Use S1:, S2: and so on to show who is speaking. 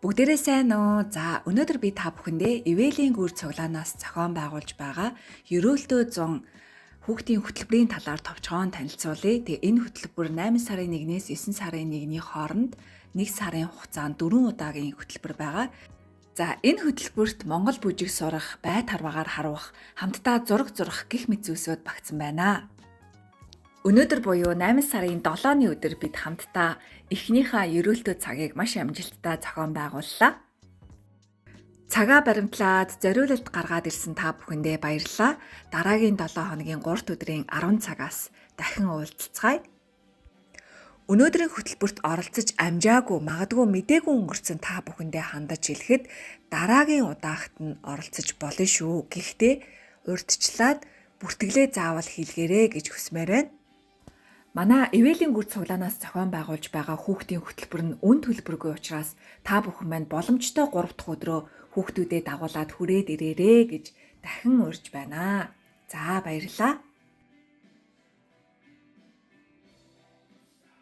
S1: Бүгдээрээ сайн уу? За өнөөдөр би та бүхэндээ Эвелийн гүр цуглаанаас зохион байгуулж байгаа Ерөөлтөө 100 хүүхдийн хөтөлбөрийн талаар товчхон танилцуулъя. Тэгээ энэ хөтөлбөр 8 сарын 1-ээс 9 сарын 1-ний хооронд 1 сарын хугацаанд 4 удаагийн хөтөлбөр байгаа. За энэ хөтөлбөрт Монгол бүжиг сурах, бай тарвагаар харуулах, хамтдаа зураг зурах гэх мэт зүйлсүүд багтсан байна. Өнөөдөр буюу 8 сарын 7-ны өдөр бид хамтдаа эхнийхээ ерөөлтөө цагийг маш амжилттай зохион байгууллаа. Цагаа баримтлаад зориулалт гаргаад ирсэн та бүхэндээ баярлалаа. Дараагийн 7 хоногийн 3 өдрийн 10 цагаас дахин уулзцгаая. Өнөөдрийн хөтөлбөрт оролцож амжаагүй, магадгүй мдээгүй өнгөрцөн та бүхэндээ хандаж хэлэхэд дараагийн удаагт нь оролцож болно шүү. Гэхдээ урьдчилаад бүртгэлээ заавал хийлгээрэй гэж хүсмээр байна. Манай Эвелийн гүр цуглаанаас зохион байгуулж байгаа хүүхдийн хөтөлбөр нь үн төлбөргүй учраас та бүхэн маань боломжтой 3 дахь өдрөө хүүхдүүдэд дагуулад хүрээд ирээрээ гэж дахин урьж байна. За баярлалаа.